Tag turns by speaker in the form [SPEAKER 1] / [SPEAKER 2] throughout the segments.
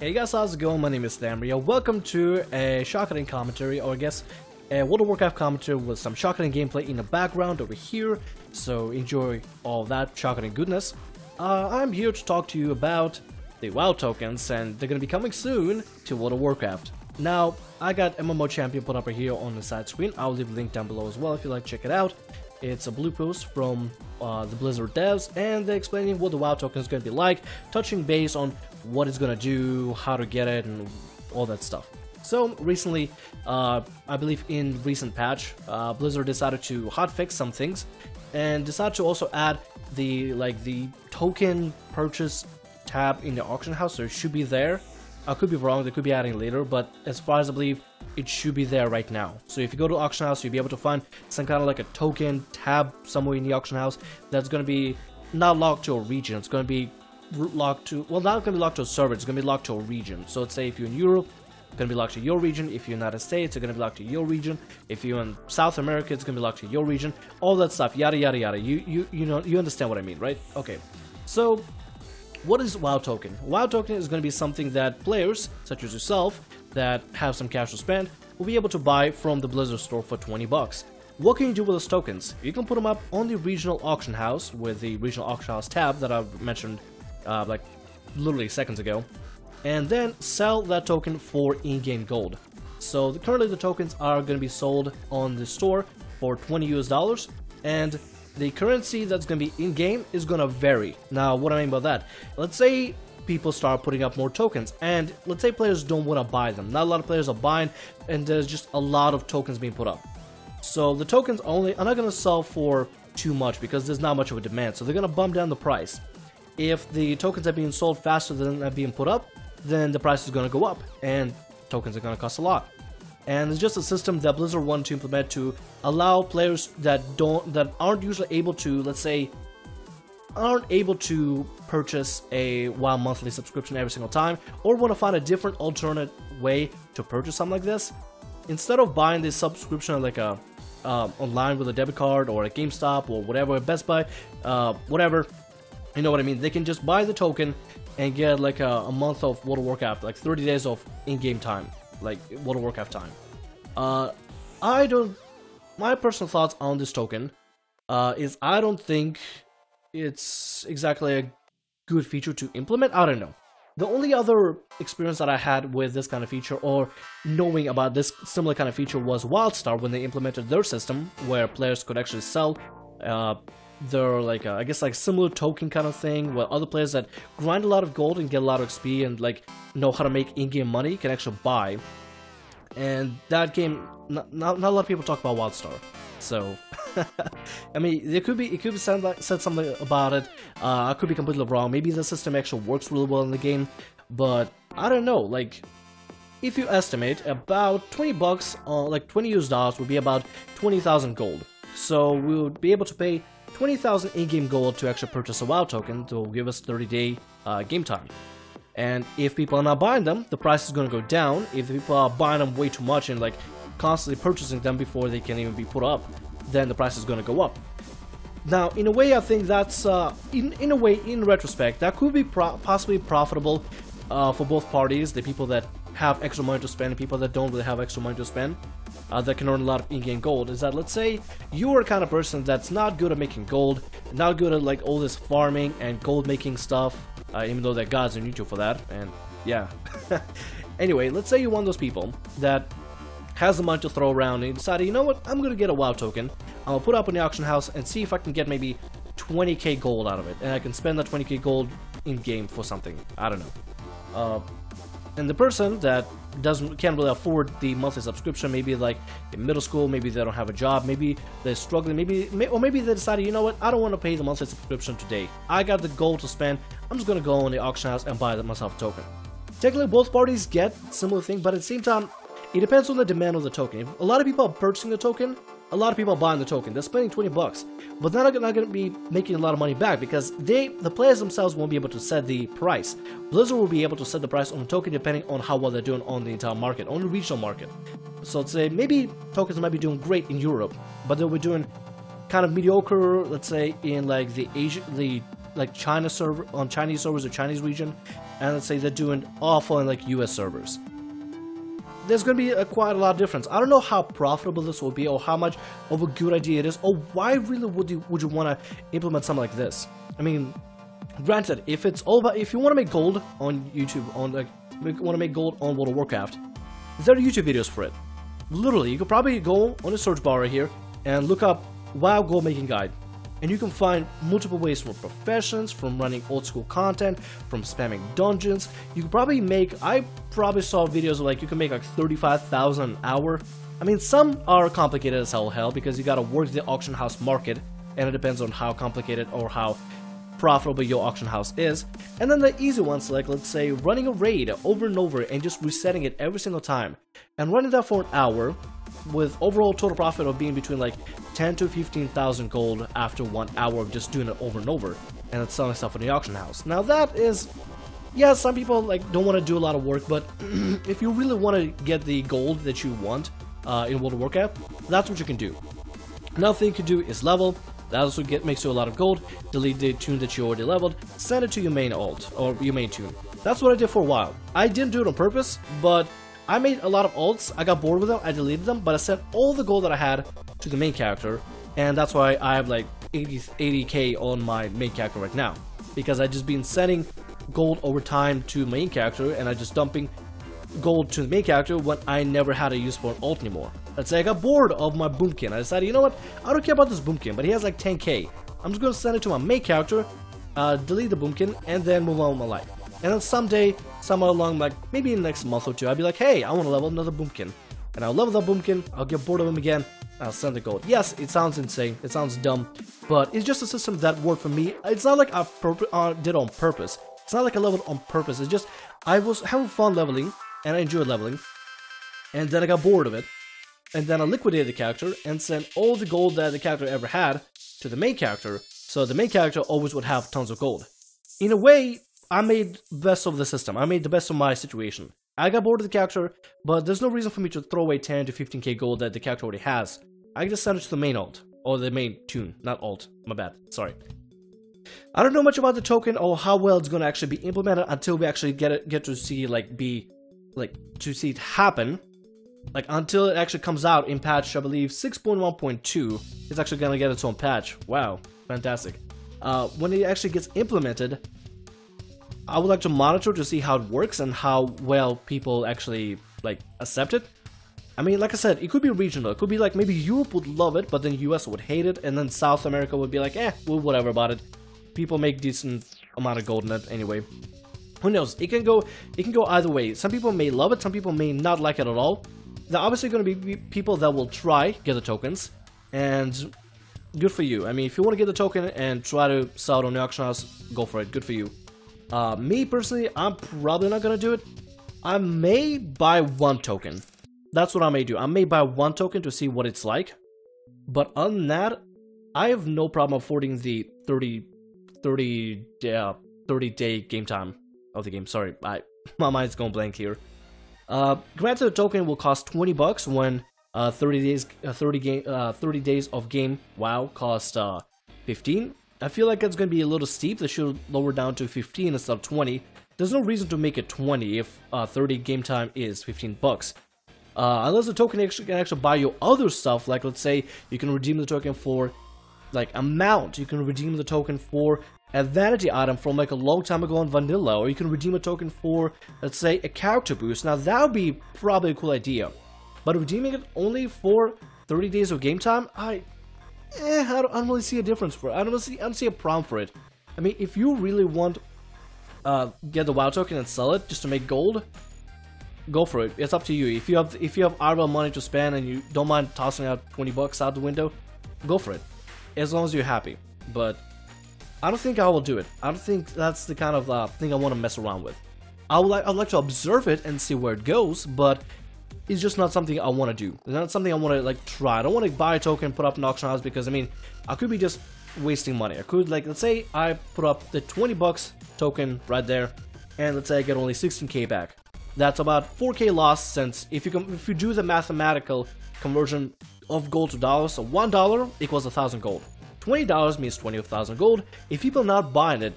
[SPEAKER 1] Hey guys, how's it going? My name is Damria. Welcome to a Shockadin commentary, or I guess a World of Warcraft commentary with some Shockadin gameplay in the background over here. So enjoy all that Shockadin goodness. I'm here to talk to you about the WoW tokens, and they're gonna be coming soon to World of Warcraft. Now, I got MMO Champion put up right here on the side screen. I'll leave a link down below as well if you'd like to check it out. It's a blue post from the Blizzard devs, and they're explaining what the WoW token is going to be like, touching base on what it's going to do, how to get it, and all that stuff. So recently, I believe in recent patch, Blizzard decided to hotfix some things, and decided to also add the token purchase tab in the auction house. So it should be there. I could be wrong, they could be adding later, but as far as I believe, it should be there right now. So if you go to auction house, you'll be able to find some kind of like a token tab somewhere in the auction house that's going to be not locked to a region. It's going to be locked to, well, not going to be locked to a server, it's going to be locked to a region. So let's say if you're in Europe, it's going to be locked to your region. If you're in the United States, it's going to be locked to your region. If you're in South America, it's going to be locked to your region. All that stuff, yada yada yada. You know, you understand what I mean, right? Okay. So what is WoW token? WoW token is going to be something that players, such as yourself, that have some cash to spend, will be able to buy from the Blizzard store for 20 bucks. What can you do with those tokens? You can put them up on the regional auction house with the regional auction house tab that I mentioned like literally seconds ago, and then sell that token for in-game gold. So currently the tokens are going to be sold on the store for $20 US, and the currency that's going to be in-game is going to vary. Now, what I mean by that, let's say people start putting up more tokens, and let's say players don't want to buy them. Not a lot of players are buying, and there's just a lot of tokens being put up. So the tokens are not going to sell for too much because there's not much of a demand, so they're going to bump down the price. If the tokens are being sold faster than they're being put up, then the price is going to go up, and tokens are going to cost a lot. And it's just a system that Blizzard wanted to implement to allow players that aren't usually able to, let's say, aren't able to purchase a WoW monthly subscription every single time, or want to find a different alternate way to purchase something like this. Instead of buying this subscription like a online with a debit card or a GameStop or whatever, Best Buy, whatever, you know what I mean, they can just buy the token and get like a month of World of Warcraft, like 30 days of in-game time, like World of Warcraft time. My personal thoughts on this token is I don't think it's exactly a good feature to implement. I don't know. The only other experience that I had with this kind of feature, or knowing about this similar kind of feature, was WildStar when they implemented their system where players could actually sell their I guess like similar token kind of thing, where other players that grind a lot of gold and get a lot of XP and like know how to make in-game money can actually buy. And that game, not a lot of people talk about WildStar, so I mean, it could be said something about it. I could be completely wrong. Maybe the system actually works really well in the game, but I don't know. Like, if you estimate about 20 bucks, like $20 US would be about 20,000 gold. So we would be able to pay 20,000 in-game gold to actually purchase a WoW token to give us 30-day game time. And if people are not buying them, the price is going to go down. If the people are buying them way too much and like constantly purchasing them before they can even be put up, then the price is going to go up. Now, in a way, I think that's in a way, in retrospect, that could be possibly profitable for both parties. The people that have extra money to spend and people that don't really have extra money to spend, that can earn a lot of in-game gold. Is that, let's say you're a kind of person that's not good at making gold, not good at like all this farming and gold making stuff, even though there are gods on YouTube for that, and yeah. Anyway, let's say you're one of those people that has the money to throw around and decided, you know what, I'm gonna get a WoW token, I'll put it up in the auction house and see if I can get maybe 20k gold out of it, and I can spend that 20k gold in-game for something, I don't know. And the person that can't really afford the monthly subscription, maybe like in middle school, maybe they don't have a job, maybe they're struggling, or maybe they decided, you know what, I don't want to pay the monthly subscription today, I got the gold to spend, I'm just gonna go in the auction house and buy myself a token. Technically, both parties get similar thing, but at the same time, it depends on the demand of the token. If a lot of people are purchasing the token, a lot of people are buying the token. They're spending 20 bucks, but they're not going to be making a lot of money back because the players themselves won't be able to set the price. Blizzard will be able to set the price on the token depending on how well they're doing on the entire market, on the regional market. So let's say maybe tokens might be doing great in Europe, but they'll be doing kind of mediocre, let's say, in like the like China server on Chinese servers or Chinese region, and let's say they're doing awful in like US servers. There's going to be quite a lot of difference. I don't know how profitable this will be, or how much of a good idea it is, or why really would you want to implement something like this. I mean, granted, if it's all about, if you want to make gold on YouTube, on like want to make gold on World of Warcraft, there are YouTube videos for it. Literally, you could probably go on the search bar right here and look up WoW Gold Making Guide. And you can find multiple ways from professions, from running old school content, from spamming dungeons. You could probably make, I probably saw videos of like, you can make like 35,000 an hour. I mean, some are complicated as hell because you gotta work the auction house market, and it depends on how complicated or how profitable your auction house is. And then the easy ones, like let's say running a raid over and over and just resetting it every single time, and running that for an hour, with overall total profit of being between like 10 to 15,000 gold after 1 hour of just doing it over and over, and it's selling stuff in the auction house. Now that is, yeah, some people like don't want to do a lot of work, but if you really want to get the gold that you want in World of Warcraft, that's what you can do. Another thing you can do is level. That also makes you a lot of gold. Delete the tune that you already leveled, send it to your main alt or your main tune. That's what I did for a while. I didn't do it on purpose, but I made a lot of alts, I got bored with them, I deleted them, but I sent all the gold that I had to the main character, and that's why I have like 80k on my main character right now. Because I just been sending gold over time to main character, and I just dumping gold to the main character when I never had a use for an alt anymore. Let's say I got bored of my Boomkin, I decided, you know what, I don't care about this Boomkin, but he has like 10k. I'm just gonna send it to my main character, delete the Boomkin, and then move on with my life. And then someday, somewhere along, like, maybe in the next month or two, I'll be like, hey, I want to level another Boomkin. And I'll level that Boomkin, I'll get bored of him again, and I'll send the gold. Yes, it sounds insane, it sounds dumb, but it's just a system that worked for me. It's not like I did on purpose. It's not like I leveled on purpose, it's just, I was having fun leveling, and I enjoyed leveling. And then I got bored of it. And then I liquidated the character, and sent all the gold that the character ever had to the main character, so the main character always would have tons of gold. In a way, I made the best of the system. I made the best of my situation. I got bored of the character, but there's no reason for me to throw away 10 to 15k gold that the character already has. I can just send it to the main alt, or the main tune, not alt. My bad, sorry. I don't know much about the token or how well it's gonna actually be implemented until we actually get to see to see it happen. Like until it actually comes out in patch, I believe 6.1.2. It's actually gonna get its own patch. Wow, fantastic. When it actually gets implemented, I would like to monitor to see how it works and how well people actually like accept it. I mean, like I said, it could be regional. It could be like maybe Europe would love it, but then US would hate it, and then South America would be like, well, whatever about it. People make decent amount of gold in it anyway. Who knows? It can go either way. Some people may love it, some people may not like it at all. There are obviously going to be people that will try get the tokens, and good for you. I mean, if you want to get the token and try to sell it on the auction house, go for it. Good for you. Me personally, I'm probably not gonna do it. I may buy one token. That's what I may do. I may buy one token to see what it's like. But other than that, I have no problem affording the 30-day game time of the game. Sorry, my mind's going blank here. Granted, the token will cost 20 bucks when 30 days of game WoW cost 15. I feel like it's going to be a little steep. They should lower down to 15 instead of 20. There's no reason to make it 20 if 30 game time is 15 bucks. Unless the token can actually buy you other stuff, like let's say you can redeem the token for like a mount, you can redeem the token for a vanity item from like a long time ago in vanilla, or you can redeem a token for, let's say, a character boost. Now that would be probably a cool idea. But redeeming it only for 30 days of game time, I don't really see a difference for it. I don't see a problem for it. I mean, if you really want get the WoW token and sell it just to make gold, go for it. It's up to you. If you have RL money to spend and you don't mind tossing out 20 bucks out the window, go for it. As long as you're happy. But I don't think I will do it. I don't think that's the kind of thing I want to mess around with. I'd like to observe it and see where it goes, but it's just not something I want to do. It's not something I want to like try. I don't want to buy a token, put up an auction house, because I mean, I could be just wasting money. I could, like, let's say I put up the 20 bucks token right there, and let's say I get only 16k back. That's about 4k loss, since if you do the mathematical conversion of gold to dollars, so $1 equals 1,000 gold. $20 means 20,000 gold. If people are not buying it,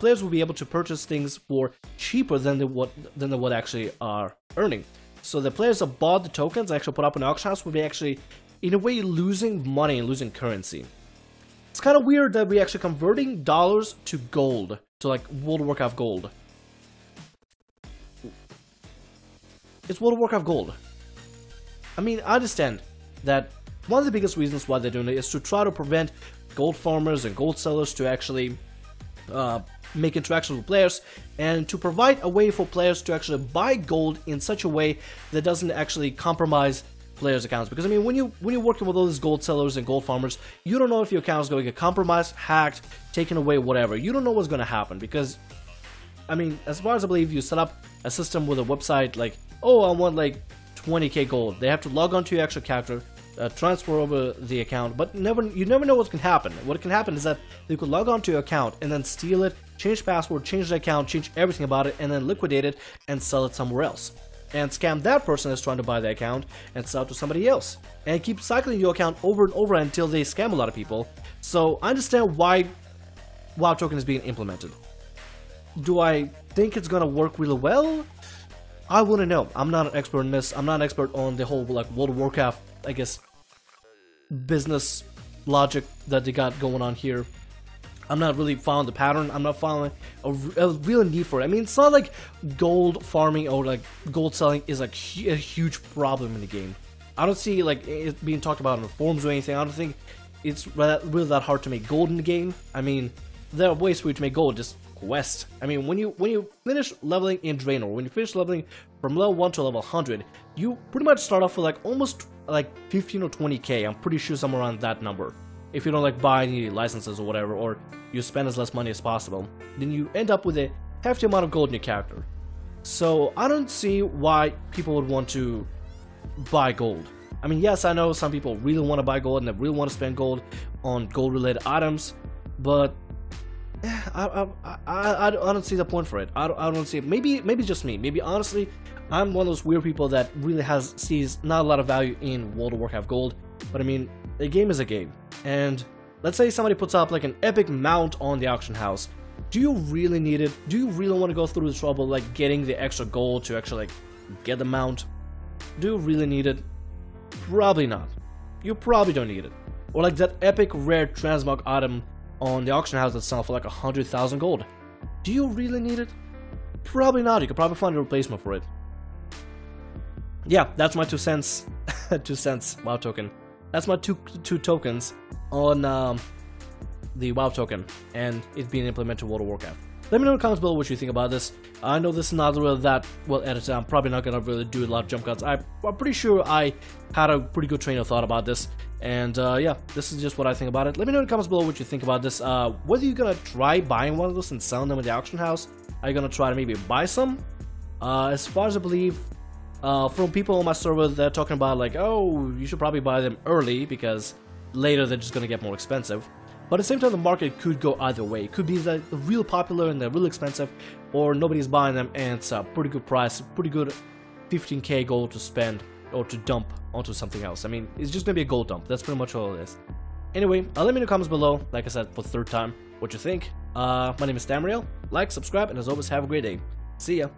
[SPEAKER 1] players will be able to purchase things for cheaper than what actually are earning. So the players that bought the tokens actually put up in the auction house will be actually, in a way, losing money and losing currency. It's kind of weird that we're actually converting dollars to gold, to like World of Warcraft gold. It's World of Warcraft gold. I mean, I understand that one of the biggest reasons why they're doing it is to try to prevent gold farmers and gold sellers to actually make interactions with players, and to provide a way for players to actually buy gold in such a way that doesn't actually compromise players' accounts. Because I mean, when you're working with all these gold sellers and gold farmers, you don't know if your account is going to get compromised, hacked, taken away, whatever. You don't know what's going to happen, because I mean, as far as I believe, you set up a system with a website like, oh, I want like 20k gold. They have to log on to your actual character, transfer over the account, but you never know what can happen. What can happen is that they could log on to your account and then steal it, change password, change the account, change everything about it, and then liquidate it and sell it somewhere else. And scam that person that's trying to buy the account and sell it to somebody else. And keep cycling your account over and over until they scam a lot of people. So I understand why WoW token is being implemented. Do I think it's gonna work really well? I wouldn't know. I'm not an expert in this. I'm not an expert on the whole like World of Warcraft, I guess, business logic that they got going on here. I'm not really following the pattern. I'm not following a real need for it. I mean, it's not like gold farming or like gold selling is like a huge problem in the game. I don't see like it being talked about on the forums or anything. I don't think it's really that hard to make gold in the game. I mean, there are ways for you to make gold. Just quest. I mean, when you finish leveling in Draenor, when you finish leveling from level 1 to level 100, you pretty much start off with like almost like 15 or 20k. I'm pretty sure somewhere around that number. If you don't like buy any licenses or whatever, or you spend as less money as possible, then you end up with a hefty amount of gold in your character. So I don't see why people would want to buy gold. I mean, yes, I know some people really want to buy gold and they really want to spend gold on gold-related items, but I don't see the point for it. I don't see it. Maybe just me. Maybe honestly, I'm one of those weird people that really sees not a lot of value in World of Warcraft Gold. But I mean, a game is a game. And let's say somebody puts up like an epic mount on the auction house. Do you really need it? Do you really want to go through the trouble like getting the extra gold to actually like get the mount? Do you really need it? Probably not. You probably don't need it. Or like that epic rare transmog item on the auction house that sells for like 100,000 gold. Do you really need it? Probably not. You could probably find a replacement for it. Yeah, that's my 2 cents. 2 cents WoW token. That's my two tokens on the WoW token and it being implemented in World of Warcraft. Let me know in the comments below what you think about this. I know this is not really that well edited. I'm probably not gonna really do a lot of jump cuts. I'm pretty sure I had a pretty good train of thought about this. And yeah, this is just what I think about it. Let me know in the comments below what you think about this. Whether you're gonna try buying one of those and selling them at the auction house. Are you gonna try to maybe buy some? As far as I believe, from people on my server, they're talking about like, oh, you should probably buy them early because later they're just gonna get more expensive. But at the same time, the market could go either way. It could be that they're real popular and they're real expensive, or nobody's buying them and it's a pretty good price, pretty good 15k gold to spend or to dump onto something else. I mean, it's just gonna be a gold dump. That's pretty much all it is. Anyway, let me know in the comments below, like I said, for the 3rd time, what you think. My name is Tamriel. Like, subscribe, and as always, have a great day. See ya.